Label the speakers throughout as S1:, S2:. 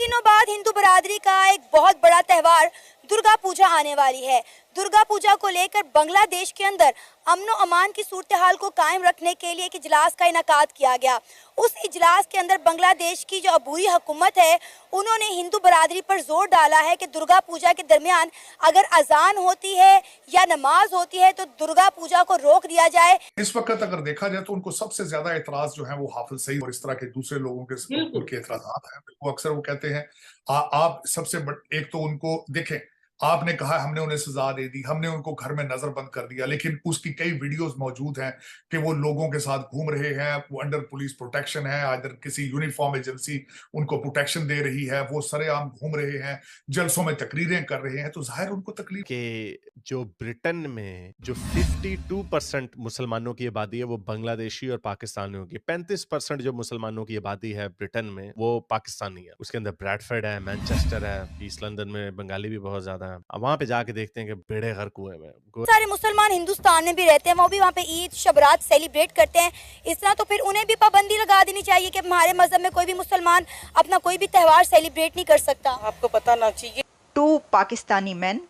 S1: दिनों बाद हिंदू बरादरी का एक बहुत बड़ा त्योहार दुर्गा पूजा आने वाली है। दुर्गा पूजा को लेकर बांग्लादेश के अंदर अमन और अमान की सूरत हाल को कायम रखने के लिए एक इजलास का इनेकाद किया गया। उस इजलास के अंदर बांग्लादेश की जो अबूरी हुकूमत है उन्होंने हिंदू बरादरी पर जोर डाला है कि दुर्गा पूजा के दरमियान अगर अजान होती है या नमाज होती है तो दुर्गा पूजा को रोक दिया जाए।
S2: इस वक्त अगर देखा जाए तो उनको सबसे ज्यादा एतराज जो है वो हाफिज सईद और इस तरह के दूसरे लोगों के उनके एतराजात हैं। वो अक्सर वो कहते हैं आप सबसे एक तो उनको देखें, आपने कहा हमने उन्हें सजा दे दी, हमने उनको घर में नजरबंद कर दिया, लेकिन उसकी कई वीडियोस मौजूद हैं कि वो लोगों के साथ घूम रहे हैं, वो अंडर पुलिस प्रोटेक्शन है, अदर किसी यूनिफॉर्म एजेंसी उनको प्रोटेक्शन दे रही है, वो सरेआम घूम रहे हैं, जलसों में तकरीरें कर रहे हैं, तो जाहिर उनको तकलीफ
S3: कि जो ब्रिटेन में जो 52% मुसलमानों की आबादी है वो बांग्लादेशी और पाकिस्तानियों की, 35% जो मुसलमानों की आबादी है ब्रिटेन में वो पाकिस्तानी है। उसके अंदर ब्रैडफोर्ड है, मैनचेस्टर है, ईस्ट लंदन में बंगाली भी बहुत ज्यादा है। अब वहां पे जाके देखते हैं कि बेड़े गर्क हुए में।
S1: सारे मुसलमान हिंदुस्तान में भी रहते हैं, वो भी वहाँ पे ईद शबरात सेलिब्रेट करते हैं। इस तरह तो फिर उन्हें भी पाबंदी लगा देनी चाहिए कि हमारे मजहब में कोई भी मुसलमान अपना कोई भी त्यौहार सेलिब्रेट नहीं कर सकता।
S4: आपको पता ना चाहिए।
S5: 2 Pakistani men,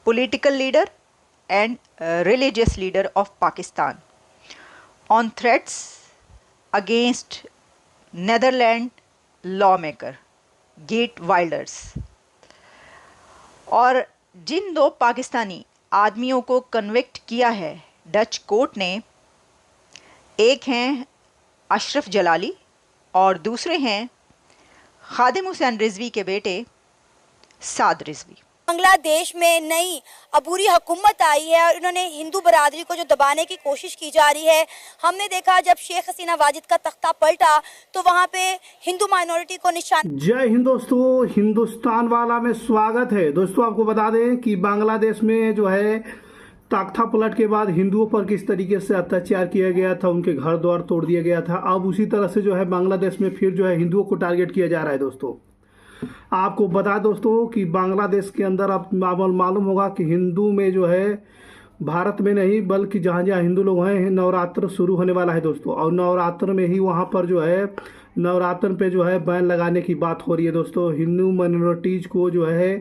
S5: political leader and religious leader of Pakistan, on threats against Netherlands lawmaker Geert Wilders। और जिन 2 पाकिस्तानी आदमियों को कन्विक्ट किया है डच कोर्ट ने, एक हैं अशरफ जलाली और दूसरे हैं खादिम हुसैन रिजवी के बेटे साद रिजवी।
S1: बांग्लादेश में नई अबूरी हुकूमत आई है और इन्होंने हिंदू बरादरी को जो दबाने की कोशिश की जा रही है। हमने देखा जब शेख हसीना वाजिद का तख्ता पलटा तो वहाँ पे हिंदू माइनॉरिटी को निशान।
S6: जय हिंद दोस्तों, हिंदुस्तान वाला में स्वागत है। दोस्तों आपको बता दें कि बांग्लादेश में जो है तख्ता पलट के बाद हिंदुओं पर किस तरीके से अत्याचार किया गया था, उनके घर द्वार तोड़ दिया गया था। अब उसी तरह से जो है बांग्लादेश में फिर जो है हिंदुओं को टारगेट किया जा रहा है। दोस्तों आपको बता दोस्तों कि बांग्लादेश के अंदर अब मालूम होगा कि हिंदू में जो है भारत में नहीं बल्कि जहाँ जहाँ हिंदू लोग हैं नवरात्र शुरू होने वाला है दोस्तों। और नवरात्र में ही वहाँ पर जो है नवरात्र पे जो है बैन लगाने की बात हो रही है दोस्तों। हिंदू माइनॉरिटीज को जो है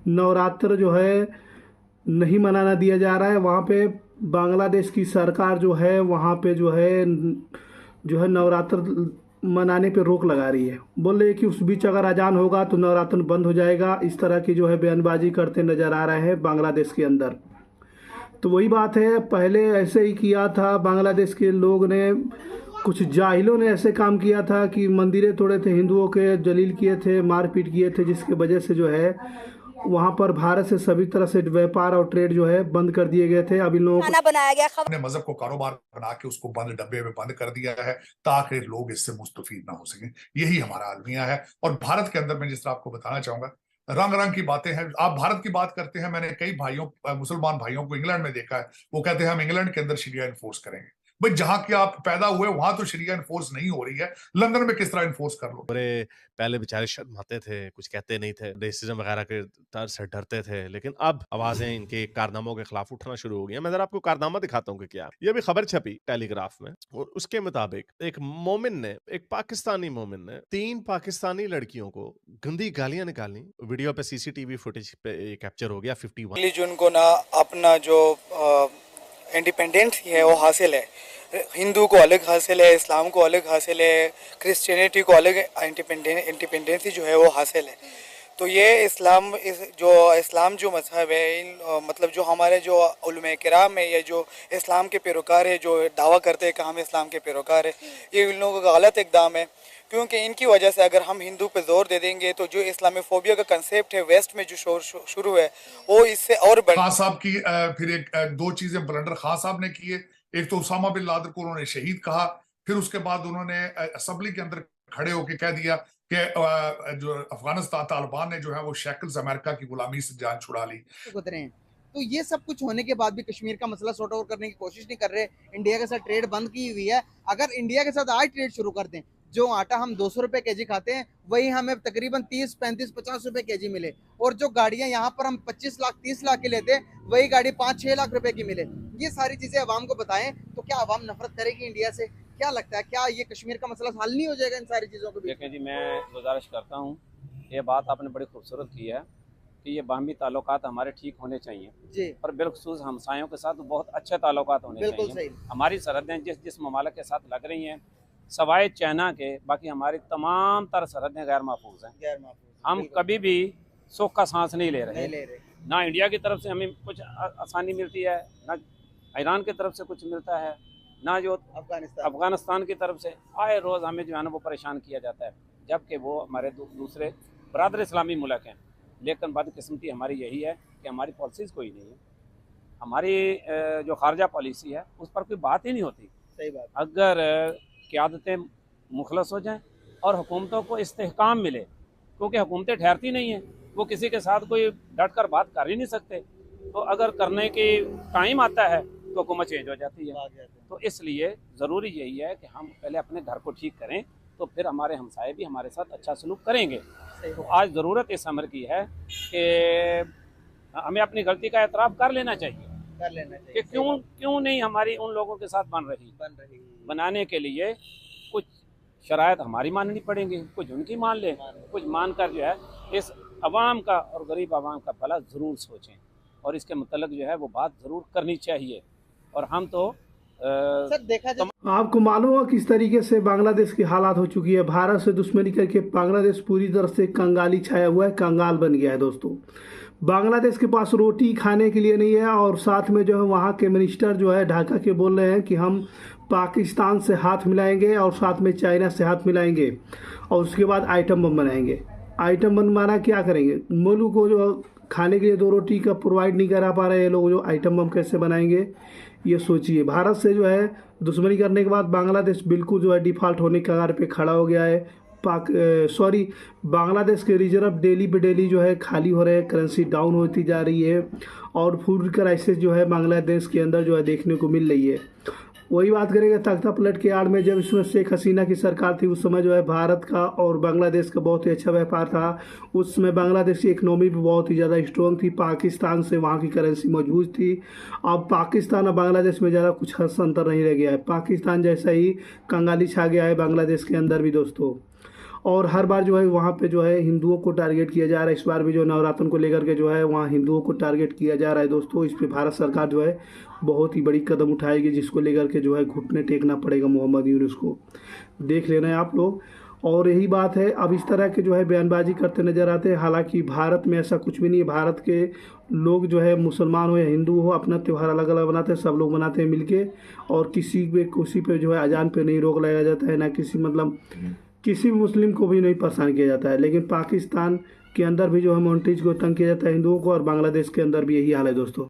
S6: नवरात्र जो है नहीं मनाना दिया जा रहा है। वहाँ पे बांग्लादेश की सरकार जो है वहाँ पे जो है नवरात्र मनाने पे रोक लगा रही है। बोल रहे कि उस बीच अगर अजान होगा तो नवरात्र बंद हो जाएगा। इस तरह की जो है बयानबाजी करते नजर आ रहे हैं बांग्लादेश के अंदर। तो वही बात है, पहले ऐसे ही किया था बांग्लादेश के लोग ने, कुछ जाहिलों ने ऐसे काम किया था कि मंदिरें तोड़े थे, हिंदुओं के जलील किए थे, मारपीट किए थे, जिसके वजह से जो है वहाँ पर भारत से सभी तरह से व्यापार और ट्रेड जो है बंद कर दिए गए थे। अब इन लोगों
S1: को बनाया गया,
S2: अपने मजहब को कारोबार बना के उसको बंद डब्बे में बंद कर दिया है ताकि लोग इससे मुस्तफीद ना हो सके। यही हमारा अलमिया है। और भारत के अंदर मैं जिस तरह आपको बताना चाहूंगा, रंग रंग की बातें हैं। आप भारत की बात करते हैं, मैंने कई भाइयों मुसलमान भाइयों को इंग्लैंड में देखा है, वो कहते हैं हम इंग्लैंड के अंदर शरिया इन्फोर्स करेंगे। भाई जहां की आप पैदा हुए वहां तो शरिया इन्फोर्स नहीं हो रही है, लंदन में किस तरह इन्फोर्स कर लो।
S3: अरे पहले बेचारे शर्माते थे, कुछ कहते नहीं थे, रेसिज्म वगैरह के डर से डरते थे, लेकिन अब आवाजें इनके कारनामों के खिलाफ उठना शुरू हो गई हैं। मैं जरा आपको कारनामा दिखाता हूँ कि क्या। ये भी खबर छपी टेलीग्राफ में और उसके मुताबिक एक मोमिन ने, एक पाकिस्तानी मोमिन ने 3 पाकिस्तानी लड़कियों को गंदी गालियां निकाली। वीडियो पे सीसीटीवी फुटेज पे कैप्चर हो गया। 51
S4: जून को ना अपना जो इंडिपेंडेंस है वो हासिल है, हिंदू को अलग हासिल है, इस्लाम को अलग हासिल है, क्रिश्चियनिटी को अलग इंडिपेंडेंसी जो है वो हासिल है। तो ये इस्लाम जो मजहब है, मतलब जो हमारे जो उलमा किराम है या जो इस्लाम के पैरोकार है, जो दावा करते हैं कि हम इस्लाम के पैरोकार है, ये इन लोगों का गलत इक़दाम है। क्योंकि इनकी वजह से अगर हम हिंदू पे जोर दे देंगे तो जो इस्लामोफोबिया का कंसेप्ट है वेस्ट में जो शुरू है वो इससे और
S2: खान साहब की फिर 2 चीजें ब्लंडर खान साहब ने किए। एक तो उसामा बिन लादेन को उन्होंने शहीद कहा, फिर उसके बाद उन्होंने असेंबली के अंदर खड़े होकर कह दिया कि जो अफगानिस्तान तालिबान ने जो है वो शैकल्स अमेरिका की गुलामी से जान छुड़ा ली।
S7: गुजरे हैं तो ये सब कुछ होने के बाद भी कश्मीर का मसला सॉर्ट आउट करने की कोशिश नहीं कर रहे। इंडिया के साथ ट्रेड बंद की हुई है। अगर इंडिया के साथ आज ट्रेड शुरू कर दें, जो आटा हम 200 रुपए केजी खाते हैं वही हमें तकरीबन 30, 35, 50 रुपए केजी मिले, और जो गाड़ियां यहाँ पर हम 25 लाख 30 लाख की लेते हैं वही गाड़ी 5-6 लाख रुपए की मिले। ये सारी चीजें अवाम को बताएं तो क्या अवाम नफरत करेगी इंडिया से? क्या लगता है, क्या ये कश्मीर का मसला हल नहीं हो जाएगा इन सारी चीजों को?
S8: देखें जी, मैं गुजारिश करता हूँ ये बात आपने बड़ी खूबसूरत की है कि ये बाहमी ताल्लुकात हमारे ठीक होने चाहिए
S7: जी
S8: और बिलखसूस हमसायों के साथ बहुत अच्छे ताल्लुकात होने
S7: बिल्कुल
S8: चाहिए।
S7: सही।
S8: हमारी सरहदें जिस ममालिक के साथ लग रही हैं सवाए चाइना के, बाकी हमारी तमाम तर सरहदें गैर महफूज हैं।
S7: गैर महफूज
S8: हम
S7: बिल्कुल
S8: कभी भी सुख का सांस नहीं ले
S7: नहीं
S8: रहे।
S7: ले रहे।
S8: ना इंडिया की तरफ से हमें कुछ आसानी मिलती है, ना ईरान की तरफ से कुछ मिलता है, ना जो अफगानिस्तान की तरफ से आए रोज़ हमें जो है ना वो परेशान किया जाता है, जबकि वो हमारे दूसरे बरादर इस्लामी मुल्क हैं। लेकिन बदकिस्मती हमारी यही है कि हमारी पॉलिसीज़ कोई नहीं है। हमारी जो खारजा पॉलिसी है उस पर कोई बात ही नहीं होती।
S7: सही बात।
S8: अगर क़यादतें मुखलस हो जाएं और हुकूमतों को इस्तेहकाम मिले, क्योंकि हुकूमतें ठहरती नहीं हैं, वो किसी के साथ कोई डट कर बात कर ही नहीं सकते, तो अगर करने की टाइम आता है तो हुकूमत चेंज हो जाती है। तो इसलिए ज़रूरी यही है कि हम पहले अपने घर को ठीक करें, तो फिर हमारे हमसाए भी हमारे साथ अच्छा सलूक करेंगे। तो आज ज़रूरत इस अमर की है कि हमें अपनी गलती का एतराफ़ कर लेना चाहिए कि क्यों नहीं हमारी उन लोगों के साथ बन रही। बनाने के लिए कुछ शराइत हमारी माननी पड़ेंगी, कुछ उनकी मान ले, कुछ मान कर जो है इस अवाम का और गरीब आवाम का भला ज़रूर सोचें और इसके मतलब जो है वो बात ज़रूर करनी चाहिए। और हम तो
S7: सर देखा जाए
S6: आपको मालूम हो किस तरीके से बांग्लादेश की हालात हो चुकी है। भारत से दुश्मनी करके बांग्लादेश पूरी तरह से कंगाली छाया हुआ है, कंगाल बन गया है दोस्तों। बांग्लादेश के पास रोटी खाने के लिए नहीं है और साथ में जो है वहाँ के मिनिस्टर जो है ढाका के बोल रहे हैं कि हम पाकिस्तान से हाथ मिलाएंगे और साथ में चाइना से हाथ मिलाएंगे और उसके बाद आइटम बम बनाएंगे। आइटम बम माना क्या करेंगे? मुल्क को जो खाने के लिए 2 रोटी का प्रोवाइड नहीं करा पा रहे हैं लोग, जो आइटम बम कैसे बनाएंगे ये सोचिए। भारत से जो है दुश्मनी करने के बाद बांग्लादेश बिल्कुल जो है डिफ़ॉल्ट होने के कगार पे खड़ा हो गया है। बांग्लादेश के रिजर्व डेली पे डेली जो है खाली हो रहे हैं, करेंसी डाउन होती जा रही है और फूड क्राइसिस जो है बांग्लादेश के अंदर जो है देखने को मिल रही है। वही बात करेंगे तख्ता पलट के आड़ में, जब इसमें शेख हसीना की सरकार थी उस समय जो है भारत का और बांग्लादेश का बहुत ही अच्छा व्यापार था। उस समय बांग्लादेश की इकनॉमी भी बहुत ही ज़्यादा स्ट्रॉन्ग थी, पाकिस्तान से वहाँ की करेंसी मजबूत थी। अब पाकिस्तान और बांग्लादेश में ज़्यादा कुछ खास अंतर नहीं रह गया है, पाकिस्तान जैसा ही कंगाली छा गया है बांग्लादेश के अंदर भी दोस्तों। और हर बार जो है वहाँ पे जो है हिंदुओं को टारगेट किया जा रहा है। इस बार भी जो नवरात्र को लेकर के जो है वहाँ हिंदुओं को टारगेट किया जा रहा है दोस्तों। इस पे भारत सरकार जो है बहुत ही बड़ी कदम उठाएगी, जिसको लेकर के जो है घुटने टेकना पड़ेगा मोहम्मद यूनुस को। देख लेना है आप लोग। और यही बात है, अब इस तरह के जो है बयानबाजी करते नज़र आते हैं। हालांकि भारत में ऐसा कुछ भी नहीं है। भारत के लोग जो है मुसलमान हो या हिंदू हो अपना त्यौहार अलग अलग बनाते हैं, सब लोग मनाते हैं मिलके, और किसी पे जो है अजान पे नहीं रोक लगाया जाता है, ना किसी भी मुस्लिम को भी नहीं परेशान किया जाता है। लेकिन पाकिस्तान के अंदर भी जो है मॉन्टेज को तंग किया जाता है हिंदुओं को, और बांग्लादेश के अंदर भी यही हाल है दोस्तों।